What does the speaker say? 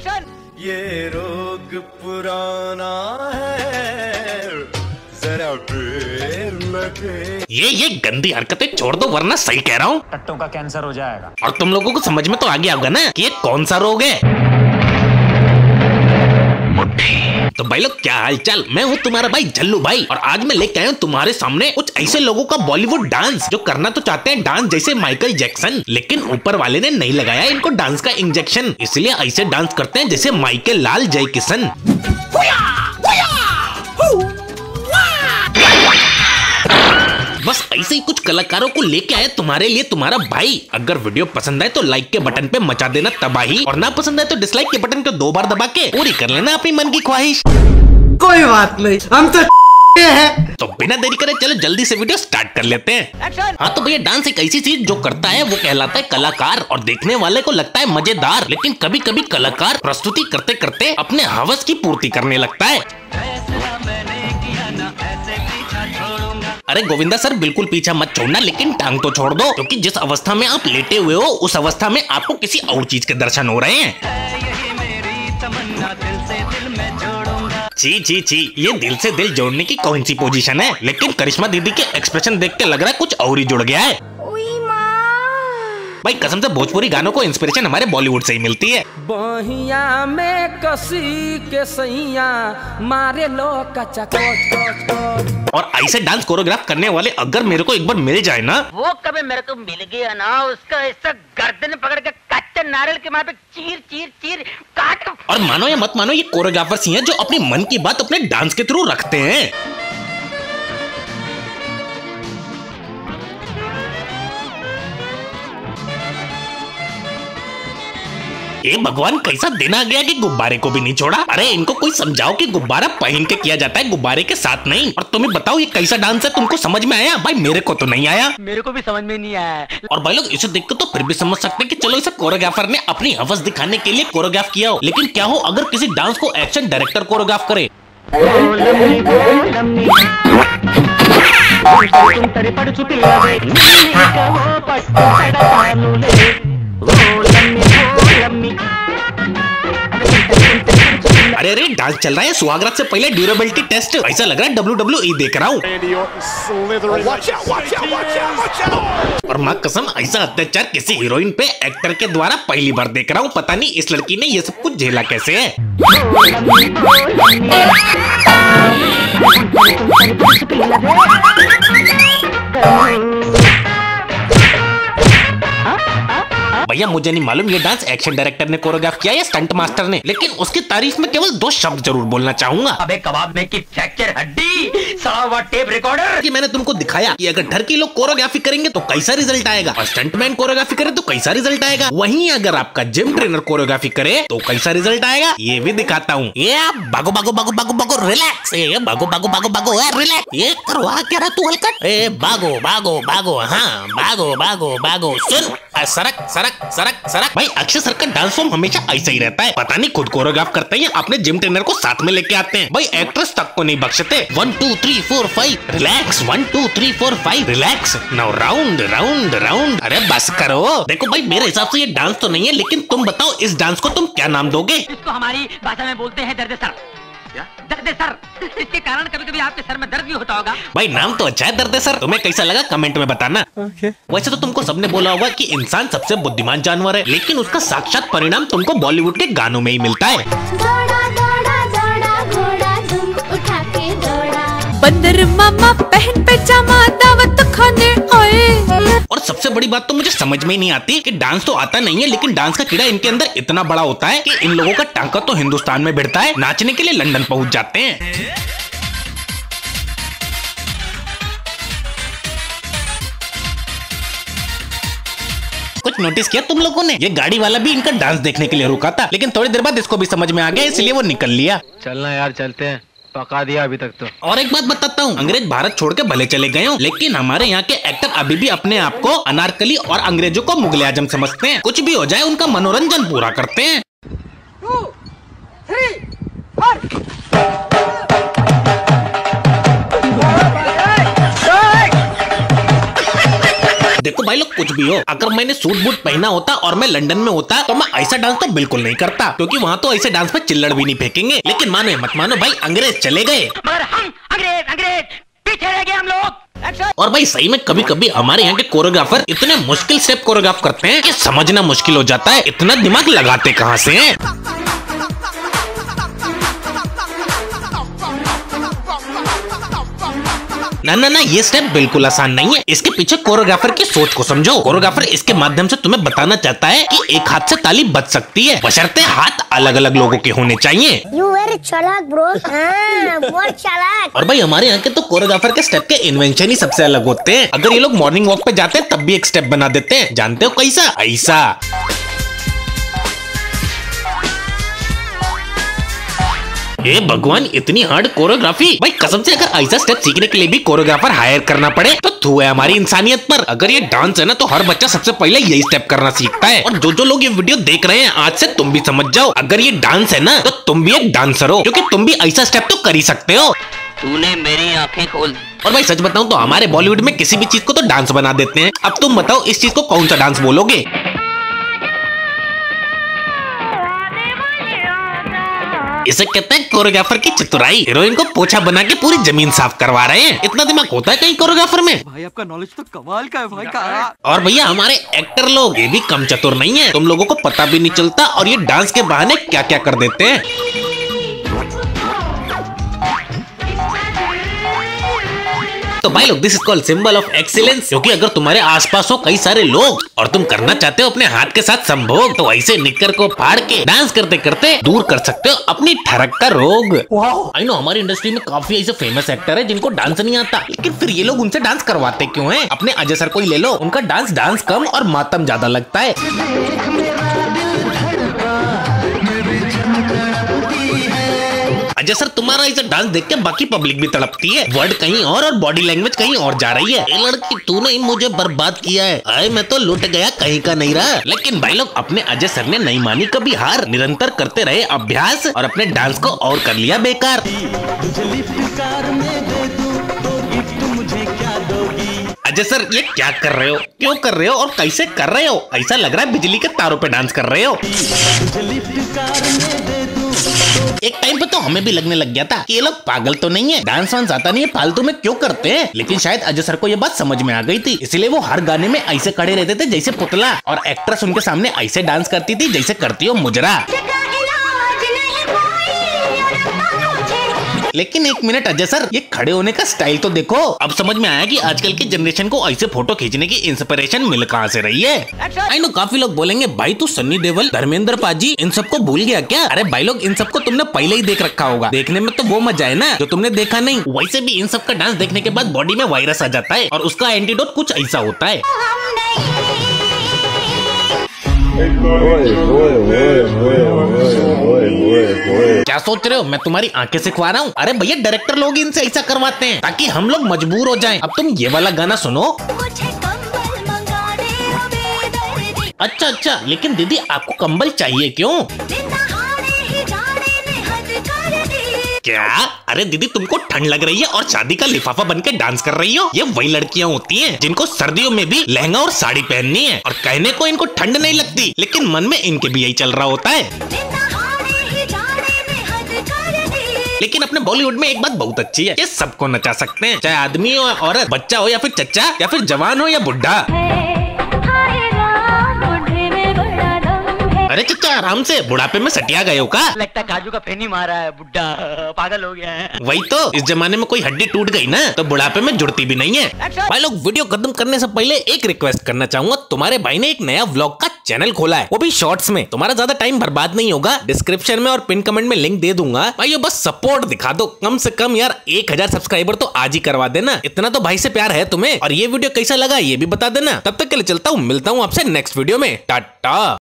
ये रोग पुराना है, जरा ये गंदी हरकतें छोड़ दो वरना सही कह रहा हूँ टट्टों का कैंसर हो जाएगा। और तुम लोगों को समझ में तो आ गया होगा ना कि ये कौन सा रोग है। तो भाई लोग क्या हाल चाल, मैं हूँ तुम्हारा भाई जल्लू भाई और आज मैं लेके आया हूँ तुम्हारे सामने कुछ ऐसे लोगों का बॉलीवुड डांस जो करना तो चाहते हैं डांस जैसे माइकल जैक्सन, लेकिन ऊपर वाले ने नहीं लगाया इनको डांस का इंजेक्शन, इसलिए ऐसे डांस करते हैं जैसे माइकल लाल जय किशन। बस ऐसे ही कुछ कलाकारों को लेके आया तुम्हारे लिए तुम्हारा भाई। अगर वीडियो पसंद आए तो लाइक के बटन पे मचा देना तबाही और ना पसंद आए तो डिसलाइक के बटन को 2 बार दबा के पूरी कर लेना अपनी मन की ख्वाहिश। कोई बात नहीं, हम तो है। तो बिना देरी करे चलो जल्दी से वीडियो स्टार्ट कर लेते हैं। हाँ तो भैया डांस एक ऐसी चीज जो करता है वो कहलाता है कलाकार और देखने वाले को लगता है मजेदार, लेकिन कभी कभी कलाकार प्रस्तुति करते करते अपने हवस की पूर्ति करने लगता है। अरे गोविंदा सर बिल्कुल पीछा मत छोड़ना, लेकिन टांग तो छोड़ दो, क्योंकि जिस अवस्था में आप लेटे हुए हो उस अवस्था में आपको किसी और चीज के दर्शन हो रहे हैं। ची ये दिल से दिल जोड़ने की कौन सी पोजीशन है, लेकिन करिश्मा दीदी के एक्सप्रेशन देख के लग रहा है कुछ और ही जुड़ गया है। भाई कसम से भोजपुरी गानों को इंस्पिरेशन हमारे बॉलीवुड से ही मिलती है। बहिया में कसी के सैया मारे लो कच्चा और ऐसे डांस कोरियोग्राफ करने वाले अगर मेरे को एक बार मिल जाए ना, वो कभी मेरे को मिल गया ना, उसका ऐसा गर्दन पकड़ के कच्चे नारियल के मार पे चीर चीर चीर काट। और मानो या मत मानो ये कोरियोग्राफर्स ही हैं जो अपनी मन की बात अपने डांस के थ्रू रखते हैं। ये भगवान कैसा दिन आ गया कि गुब्बारे को भी नहीं छोड़ा। अरे इनको कोई समझाओ कि गुब्बारा पहन के किया जाता है, गुब्बारे के साथ नहीं। और तुम्हें बताओ ये कैसा डांस है, तुमको समझ में आया? भाई मेरे को तो नहीं आया। मेरे को भी समझ में नहीं आया। और भाई लोग इसे देख के तो फिर भी समझ सकते हैं कि चलो इसे कोरियोग्राफर ने अपनी हवस दिखाने के लिए कोरियोग्राफ किया हो, लेकिन क्या हो अगर किसी डांस को एक्शन डायरेक्टर कोरियोग्राफ करे। अरे अरे डांस चल रहा है, सुहागरात से पहले ड्यूरेबिलिटी टेस्ट, ऐसा लग रहा है WWE देख रहा हूँ। और माँ कसम ऐसा अत्याचार किसी हीरोइन पे एक्टर के द्वारा पहली बार देख रहा हूँ। पता नहीं इस लड़की ने ये सब कुछ झेला कैसे है। भैया मुझे नहीं मालूम ये डांस एक्शन डायरेक्टर ने कोरियोग्राफ किया या स्टंट मास्टर ने, लेकिन उसकी तारीफ में केवल 2 शब्द जरूर बोलना चाहूंगा। अबे कबाब में की फ्रैक्चर हड्डी, सड़ा हुआ टेप रिकॉर्डर। कि मैंने तुमको दिखाया कि अगर ठरकी लोग कोरियोग्राफी करेंगे तो कैसा रिजल्ट आएगा और स्टंटमैन कोरियोग्राफी करे तो कैसा रिजल्ट आएगा। वहीं अगर आपका जिम ट्रेनर कोरियोग्राफी करे तो कैसा रिजल्ट आएगा ये भी दिखाता हूँ। ये भागो भागो भागो भागो भागो रिलैक्स, ये भागो भागो भागो भागो रिलैक्स, ये करवा क्या रहा तू हलकट, ए भागो भागो भागो, हाँ भागो भागो भागो, सुन सरक सरक सरक सरक। भाई अक्षय सर का डांस फॉर्म हमेशा ऐसा ही रहता है, पता नहीं खुद कोरियोग्राफ करते हैं अपने जिम ट्रेनर को साथ में लेके आते हैं। भाई एक्ट्रेस तक को नहीं बख्शते। 1 2 3 4 5 relax, 1 2 3 4 5 relax, now round round round. अरे बस करो। देखो भाई मेरे हिसाब से ये डांस तो नहीं है, लेकिन तुम बताओ इस डांस को तुम क्या नाम दोगे? इसको हमारी भाषा में बोलते हैं दर्द सर। दर्द सर, इसके कारण कभी कभी आपके सर में दर्द भी होता होगा। भाई नाम तो अच्छा है दर्द सर, तुम्हें कैसा लगा कमेंट में बताना। वैसे तो तुमको सबने बोला होगा कि इंसान सबसे बुद्धिमान जानवर है, लेकिन उसका साक्षात परिणाम तुमको बॉलीवुड के गानों में ही मिलता है। बंदर मामा पहन पैजामा दावत खाने आए। और सबसे बड़ी बात तो मुझे समझ में ही नहीं आती कि डांस तो आता नहीं है, लेकिन डांस का कीड़ा इनके अंदर इतना बड़ा होता है कि इन लोगों का टांका तो हिंदुस्तान में भिड़ता है, नाचने के लिए लंदन पहुंच जाते हैं। कुछ नोटिस किया तुम लोगों ने? ये गाड़ी वाला भी इनका डांस देखने के लिए रुका था, लेकिन थोड़ी देर बाद इसको भी समझ में आ गया, इसलिए वो निकल लिया। चलना यार चलते हैं, पका दिया अभी तक तो। और एक बात बताता हूँ, अंग्रेज भारत छोड़ के भले चले गए हो, लेकिन हमारे यहाँ के एक्टर अभी भी अपने आप को अनारकली और अंग्रेजों को मुगले आजम समझते हैं। कुछ भी हो जाए उनका मनोरंजन पूरा करते हैं। 2 3 4 देखो भाई लोग कुछ भी हो, अगर मैंने सूट बूट पहना होता और मैं लंदन में होता तो मैं ऐसा डांस तो बिल्कुल नहीं करता, क्योंकि वहाँ तो ऐसे डांस पे चिल्लड़ भी नहीं फेंकेंगे। लेकिन मानो या मत मानो भाई, अंग्रेज चले गए मगर हम अंग्रेज पीछे रह गए हम लोग। और भाई सही में कभी कभी हमारे यहाँ के कोरियोग्राफर इतने मुश्किल स्टेप कोरियोग्राफ करते हैं कि समझना मुश्किल हो जाता है, इतना दिमाग लगाते कहाँ से हैं। ना ये स्टेप बिल्कुल आसान नहीं है, इसके पीछे कोरियोग्राफर की सोच को समझो। कोरियोग्राफर इसके माध्यम से तुम्हें बताना चाहता है कि एक हाथ से ताली बज सकती है, बशर्ते हाथ अलग अलग लोगों के होने चाहिए। You very चालाक ब्रो, बहुत चालाक। और भाई हमारे यहाँ के तो कोरियोग्राफर के स्टेप के इन्वेंशन ही सबसे अलग होते हैं। अगर ये लोग मॉर्निंग वॉक पे जाते हैं तब भी एक स्टेप बना देते हैं, जानते हो कैसा? ऐसा। ए भगवान, इतनी हार्ड कोरियोग्राफी। भाई कसम से अगर ऐसा स्टेप सीखने के लिए भी कोरियोग्राफर हायर करना पड़े तो थू है हमारी इंसानियत पर। अगर ये डांस है ना तो हर बच्चा सबसे पहले यही स्टेप करना सीखता है। और जो लोग ये वीडियो देख रहे हैं, आज से तुम भी समझ जाओ, अगर ये डांस है ना तो तुम भी एक डांसर हो, क्योंकि तुम भी ऐसा स्टेप तो कर ही सकते हो। तूने मेरी आंखें खोल। और भाई सच बताऊं तो हमारे बॉलीवुड में किसी भी चीज को तो डांस बना देते हैं। अब तुम बताओ इस चीज को कौन सा डांस बोलोगे? इसे कहते हैं कोरियोग्राफर की चतुराई। हीरोइन को पोछा बना के पूरी जमीन साफ करवा रहे हैं। इतना दिमाग होता है कहीं कोरियोग्राफर में? भाई आपका नॉलेज तो कमाल का है भाई का। और भैया हमारे एक्टर लोग ये भी कम चतुर नहीं है, तुम लोगों को पता भी नहीं चलता और ये डांस के बहाने क्या क्या कर देते हैं। तो भाई लोग this is called symbol of excellence, क्योंकि अगर तुम्हारे आसपास हो कई सारे लोग और तुम करना चाहते हो अपने हाथ के साथ संभोग, तो ऐसे निक्कर को फाड़ के डांस करते करते दूर कर सकते हो अपनी ठरक का रोग। आई नो हमारी इंडस्ट्री में काफी ऐसे फेमस एक्टर है जिनको डांस नहीं आता, लेकिन फिर ये लोग उनसे डांस करवाते क्यों हैं? अपने अजय सर को ही ले लो, उनका डांस कम और मातम ज्यादा लगता है। अजय सर तुम्हारा ऐसा डांस देख के बाकी पब्लिक भी तड़पती है, वर्ड कहीं और बॉडी लैंग्वेज कहीं और जा रही है। ए लड़की तूने ही मुझे बर्बाद किया है, आए मैं तो लुट गया कहीं का नहीं रहा। लेकिन भाई लोग अपने अजय सर ने नहीं मानी कभी हार, निरंतर करते रहे अभ्यास और अपने डांस को और कर लिया बेकार। अजय सर ये क्या कर रहे हो, क्यों कर रहे हो और कैसे कर रहे हो? ऐसा लग रहा है बिजली के तारों पे डांस कर रहे हो। एक टाइम पे तो हमें भी लगने लग गया था कि ये लोग पागल तो नहीं है, डांस वांस आता नहीं है, फालतू में क्यों करते हैं। लेकिन शायद अजय सर को ये बात समझ में आ गई थी, इसलिए वो हर गाने में ऐसे खड़े रहते थे जैसे पुतला, और एक्ट्रेस उनके सामने ऐसे डांस करती थी जैसे करती हो मुजरा। लेकिन एक मिनट अजय सर, ये खड़े होने का स्टाइल तो देखो। अब समझ में आया कि आजकल की जनरेशन को ऐसे फोटो खींचने की इंस्पिरेशन मिल कहाँ से रही है। आई नो काफी लोग बोलेंगे भाई तू सन्नी देओल, धर्मेंद्र पाजी इन सबको भूल गया क्या? अरे भाई लोग इन सबको तुमने पहले ही देख रखा होगा, देखने में तो वो मजा है ना जो तुमने देखा नहीं। वैसे भी इन सब का डांस देखने के बाद बॉडी में वायरस आ जाता है और उसका एंटीडोट कुछ ऐसा होता है। क्या सोच रहे हो मैं तुम्हारी आंखें सिखवा रहा हूँ? अरे भैया डायरेक्टर लोग इनसे ऐसा करवाते हैं ताकि हम लोग मजबूर हो जाएं। अब तुम ये वाला गाना सुनो। अच्छा, लेकिन दीदी आपको कंबल चाहिए क्यों? क्या? अरे दीदी तुमको ठंड लग रही है और शादी का लिफाफा बनके डांस कर रही हो? ये वही लड़कियां होती हैं जिनको सर्दियों में भी लहंगा और साड़ी पहननी है, और कहने को इनको ठंड नहीं लगती, लेकिन मन में इनके भी यही चल रहा होता है। लेकिन अपने बॉलीवुड में एक बात बहुत अच्छी है, ये सबको नचा सकते हैं, चाहे आदमी हो, औरत, बच्चा हो या फिर चच्चा, या फिर जवान हो या बुढ़ा। अरे चच्चा आराम से, बुढ़ापे में सटिया गए हो का? लगता काजू का फेनी मारा है, बुड्ढा पागल हो गया है। वही तो, इस जमाने में कोई हड्डी टूट गई ना तो बुढ़ापे में जुड़ती भी नहीं है। भाई लोग वीडियो खत्म करने से पहले एक रिक्वेस्ट करना चाहूंगा, तुम्हारे भाई ने एक नया व्लॉग का चैनल खोला है, वो भी शॉर्ट्स में। तुम्हारा ज्यादा टाइम बर्बाद नहीं होगा, डिस्क्रिप्शन में और पिन कमेंट में लिंक दे दूंगा। भाई बस सपोर्ट दिखा दो, कम से कम यार 1000 सब्सक्राइबर तो आज ही करवा देना, इतना तो भाई से प्यार है तुम्हें। और ये वीडियो कैसा लगा ये भी बता देना। तब तक के लिए चलता हूँ, मिलता हूँ आपसे नेक्स्ट वीडियो में, टाटा।